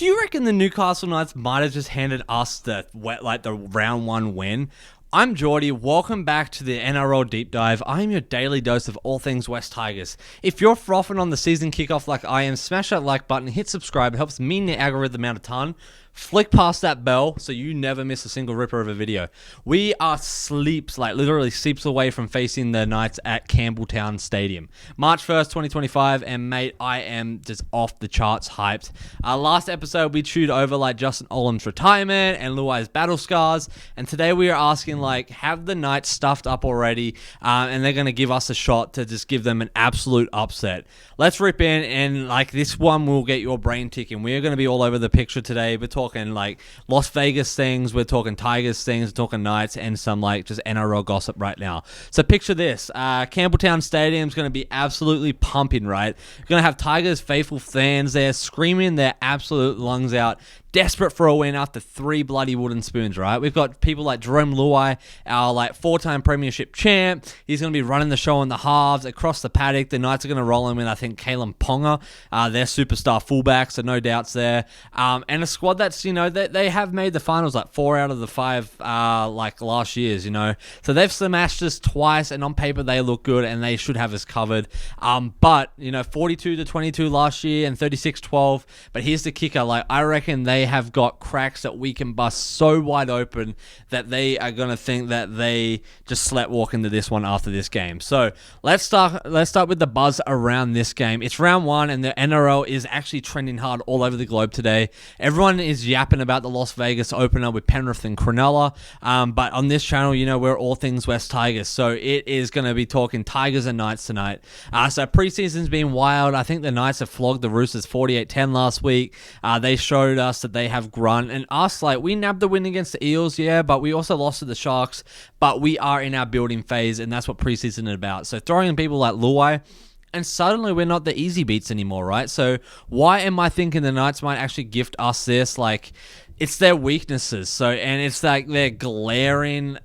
Do you reckon the Newcastle Knights might have just handed us the round one win? I'm Geordie, welcome back to the NRL Deep Dive. I am your daily dose of all things West Tigers. If you're frothing on the season kickoff like I am, smash that like button, hit subscribe, it helps me and the algorithm out a ton. Flick past that bell so you never miss a single ripper of a video. We are literally sleeps away from facing the Knights at Campbelltown Stadium. March 1st, 2025, and mate, I am just off the charts hyped. Last episode, we chewed over Justin Olam's retirement and Luai's battle scars, and today we are asking have the Knights stuffed up already, and they're going to give us a shot to just give them an absolute upset. Let's rip in, and this one will get your brain ticking. We are going to be all over the picture today. We're talking Las Vegas things, we're talking Tigers things, we're talking Knights, and some just NRL gossip right now. So picture this, Campbelltown Stadium is going to be absolutely pumping, right? You're going to have Tigers faithful fans there screaming their absolute lungs out, desperate for a win after 3 bloody wooden spoons, right? We've got people like Jarome Luai, our 4-time premiership champ. He's going to be running the show on the halves across the paddock. The Knights are going to roll in with, I think, Kalen Ponga, their superstar fullback, so no doubts there. And a squad that's, they have made the finals 4 out of the 5 last year's, So they've smashed us twice, and on paper they look good, and they should have us covered. But, 42-22 last year and 36-12. But here's the kicker. I reckon they have got cracks that we can bust so wide open that they are going to think that they just slept walk into this one after this game. So let's start with the buzz around this game. It's round 1, and the NRL is actually trending hard all over the globe today. Everyone is yapping about the Las Vegas opener with Penrith and Cronulla, but on this channel, we're all things West Tigers, so it is going to be talking Tigers and Knights tonight. So preseason's been wild. I think the Knights have flogged the Roosters 48-10 last week. They showed us that they have grunt, and us, we nabbed the win against the Eels, yeah, but we also lost to the Sharks, but we are in our building phase, and that's what preseason is about. So throwing in people like Luai, and suddenly we're not the easy beats anymore, right? So why am I thinking the Knights might actually gift us this? It's their weaknesses. So, and it's their glaring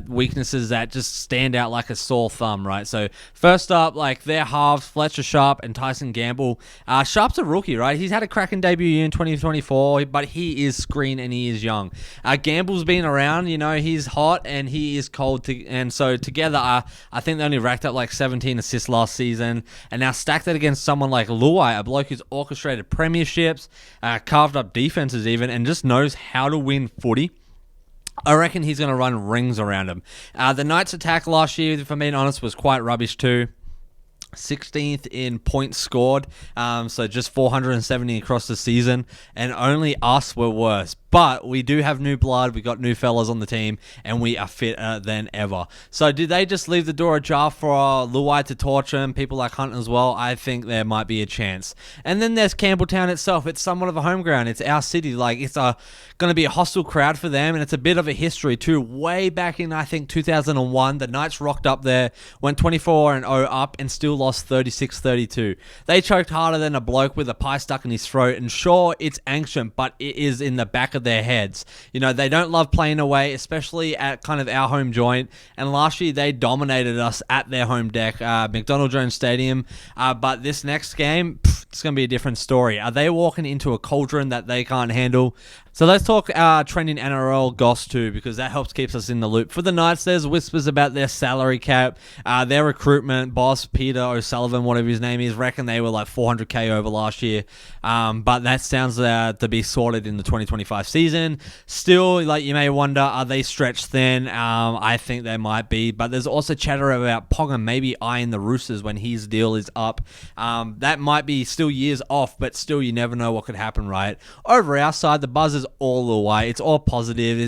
weaknesses that just stand out like a sore thumb, right? So first up, their halves, Fletcher Sharp and Tyson Gamble. Sharp's a rookie, right? He's had a cracking debut year in 2024, but he is green and he is young. Gamble's been around, he's hot and he is cold. And so together, I think they only racked up 17 assists last season. And now stack that against someone like Luai, a bloke who's orchestrated premierships, carved up defenses even, and just knows how to win footy. I reckon he's going to run rings around him. The Knights' attack last year, if I'm being honest, was quite rubbish too. 16th in points scored, so just 470 across the season, and only us were worse. But we do have new blood, we got new fellas on the team, and we are fitter than ever. So did they just leave the door ajar for Luai to torture him, people like Hunt as well? I think there might be a chance. And then there's Campbelltown itself. It's somewhat of a home ground. It's our city. It's going to be a hostile crowd for them, and it's a bit of a history too. Way back in, I think, 2001, the Knights rocked up there, went 24-0 up, and still lost 36-32. They choked harder than a bloke with a pie stuck in his throat, and sure, it's ancient, but it is in the back of their heads. They don't love playing away, especially at kind of our home joint, and last year they dominated us at their home deck, McDonald Jones Stadium, but this next game, it's going to be a different story. Are they walking into a cauldron that they can't handle? So let's talk trending NRL goss too, because that helps keeps us in the loop. For the Knights, there's whispers about their salary cap, their recruitment boss, Peter O'Sullivan, whatever his name is, reckon they were $400K over last year. But that sounds to be sorted in the 2025 season. Still, you may wonder, are they stretched thin? I think they might be, but there's also chatter about Ponga maybe eyeing the Roosters when his deal is up. That might be still years off, but still you never know what could happen, right? Over our side, the buzz is all the way. It's all positive.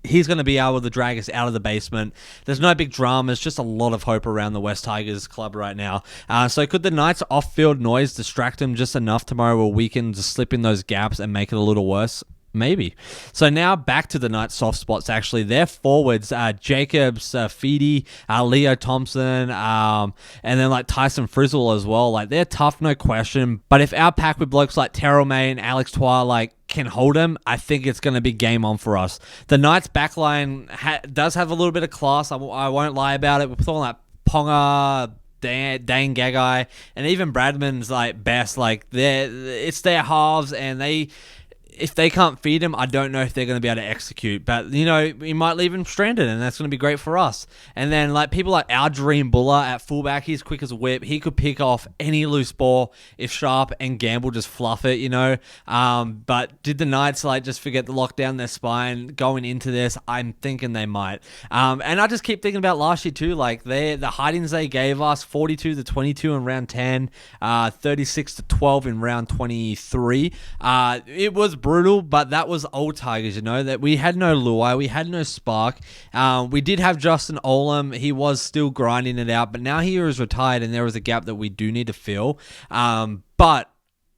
He's going to be able to drag us out of the basement. There's no big drama. It's just a lot of hope around the West Tigers club right now. So could the Knights' off-field noise distract them just enough tomorrow where we can just slip in those gaps and make it a little worse? Maybe. So now back to the Knights' soft spots, actually. Their forwards, Jacobs, Feedy, Leo Thompson, and then Tyson Frizzle as well. They're tough, no question. But if our pack with blokes like Terrell May and Alex Twa, can hold him, I think it's going to be game on for us. The Knights' backline does have a little bit of class. I won't lie about it. We're talking Ponga, Dane Gagai, and even Bradman's like best. Like it's their halves, and if they can't feed him, I don't know if they're going to be able to execute. But, we might leave him stranded, and that's going to be great for us. And then, like, people like our Dream Buller at fullback, he's quick as a whip. He could pick off any loose ball if Sharp and Gamble just fluff it, But did the Knights, just forget to lock down their spine going into this? I'm thinking they might. And I just keep thinking about last year, too. Like, the hidings they gave us, 42-22 in round 10, 36-12 in round 23. It was brutal, but that was old Tigers, that we had no Luai, we had no spark. We did have Justin Olam. He was still grinding it out, but now he is retired, and there was a gap that we do need to fill. But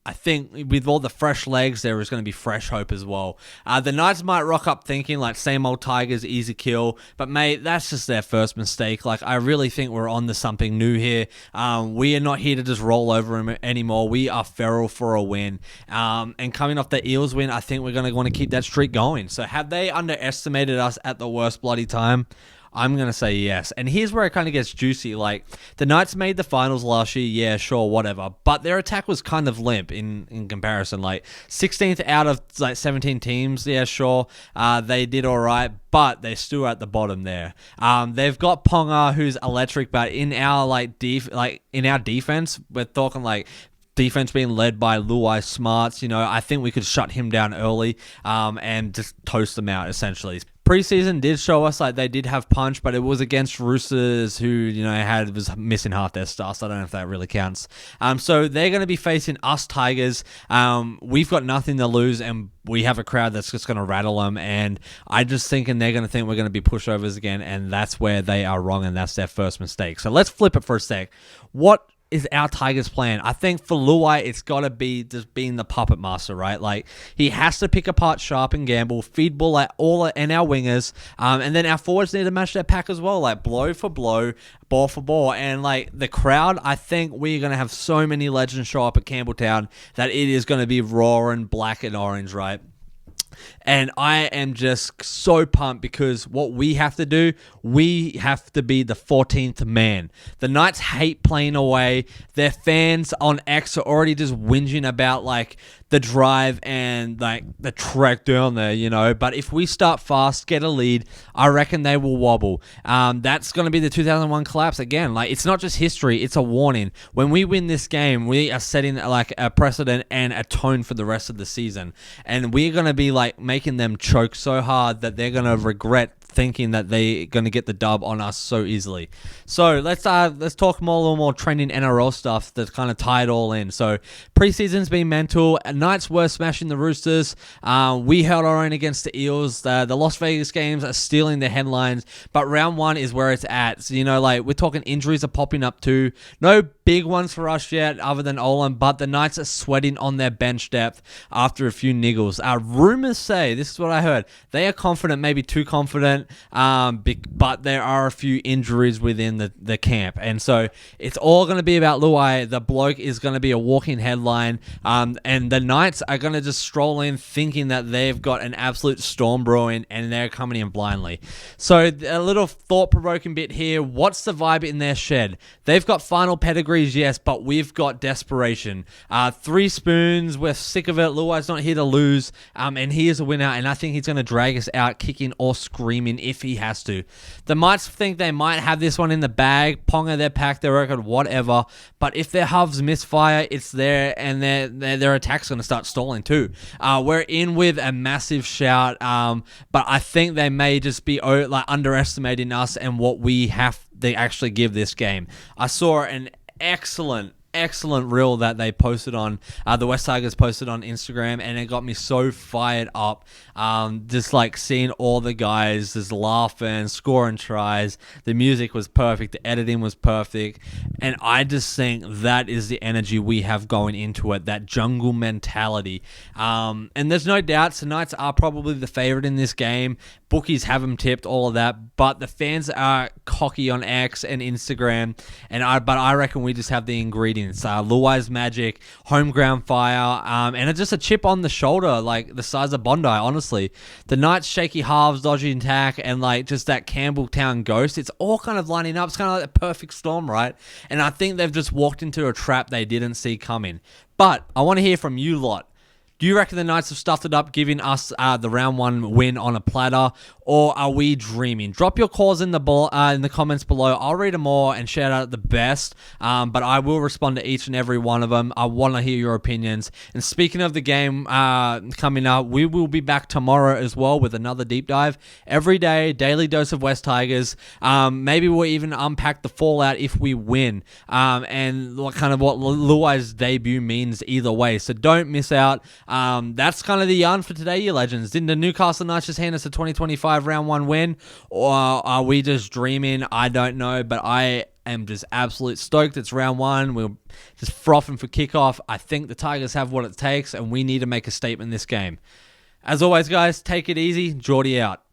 I think with all the fresh legs, there is going to be fresh hope as well. The Knights might rock up thinking same old Tigers, easy kill. But mate, that's just their first mistake. I really think we're on to something new here. We are not here to just roll over them anymore. We are feral for a win. And coming off the Eels win, I think we're going to want to keep that streak going. So have they underestimated us at the worst bloody time? I'm going to say yes. And here's where it kind of gets juicy. The Knights made the finals last year. Yeah, sure, whatever. But their attack was kind of limp in comparison. 16th out of 17 teams. Yeah, sure. They did all right, but they're still at the bottom there. They've got Ponga, who's electric, but in our in our defense, we're talking defense being led by Luai Smarts. I think we could shut him down early and just toast them out, essentially. Preseason did show us they did have punch, but it was against Roosters who was missing half their stars. So I don't know if that really counts. So they're going to be facing us Tigers. We've got nothing to lose, and we have a crowd that's just going to rattle them. And I just thinking they're going to think we're going to be pushovers again, and that's where they are wrong, and that's their first mistake. So let's flip it for a sec. What is our Tigers plan? I think for Luai, it's got to be just being the puppet master, right? He has to pick apart Sharp and Gamble, feed ball at all and our wingers, and then our forwards need to match their pack as well, blow for blow, ball for ball. And the crowd, I think we're going to have so many legends show up at Campbelltown that it is going to be roaring black and orange, right? And I am just so pumped because what we have to do, we have to be the 14th man. The Knights hate playing away. Their fans on X are already just whinging about the drive and the trek down there, But if we start fast, get a lead, I reckon they will wobble. That's going to be the 2001 collapse again. It's not just history, it's a warning. When we win this game, we are setting a precedent and a tone for the rest of the season. And we're going to be making them choke so hard that they're going to regret thinking that they're going to get the dub on us so easily. So let's talk a little more trending NRL stuff that's kind of tie it all in. So preseason's been mental. Knights were smashing the Roosters. We held our own against the Eels. The Las Vegas games are stealing the headlines, but round one is where it's at. So, we're talking injuries are popping up too. No big ones for us yet other than Olam, but the Knights are sweating on their bench depth after a few niggles. Rumors say, this is what I heard, they are confident, maybe too confident, but there are a few injuries within the camp. And so it's all going to be about Luai. The bloke is going to be a walking headline, and the Knights are going to just stroll in thinking that they've got an absolute storm brewing and they're coming in blindly. So a little thought-provoking bit here. What's the vibe in their shed? They've got final pedigrees, yes, but we've got desperation. 3 spoons, we're sick of it. Luai's not here to lose, and he is a winner, and I think he's going to drag us out kicking or screaming if he has to. The Knights think they might have this one in the bag. Ponga, their pack, their record, whatever. But if their halves misfire, it's there, and their attack's going to start stalling too. We're in with a massive shout, but I think they may just be underestimating us and what we have to actually give this game. I saw an excellent reel that they posted on the West Tigers posted on Instagram, and it got me so fired up, just seeing all the guys just laughing, scoring tries. The music was perfect, the editing was perfect, and I just think that is the energy we have going into it, that jungle mentality. And there's no doubt the Knights are probably the favorite in this game. Bookies have them tipped, all of that, but the fans are cocky on X and Instagram, but I reckon we just have the ingredients ingredients. Luai's magic, home ground fire, and it's just a chip on the shoulder, like the size of Bondi, honestly. The Knights' shaky halves, dodgy attack, and like just that Campbelltown ghost, it's all kind of lining up. It's kind of like the perfect storm, right? And I think they've just walked into a trap they didn't see coming. But I want to hear from you lot. Do you reckon the Knights have stuffed it up, giving us the round one win on a platter, or are we dreaming? Drop your calls in the comments below. I'll read them all and shout out the best, but I will respond to each and every one of them. I want to hear your opinions. And speaking of the game coming up, we will be back tomorrow as well with another deep dive. Every day, daily dose of West Tigers. Maybe we'll even unpack the fallout if we win, and what Luai's debut means either way. So don't miss out. That's kind of the yarn for today, you legends. Didn't the Newcastle Knights just hand us a 2025 round one win? Or are we just dreaming? I don't know, but I am just absolute stoked. It's round one. We're just frothing for kickoff. I think the Tigers have what it takes, and we need to make a statement in this game. As always, guys, take it easy. Geordie out.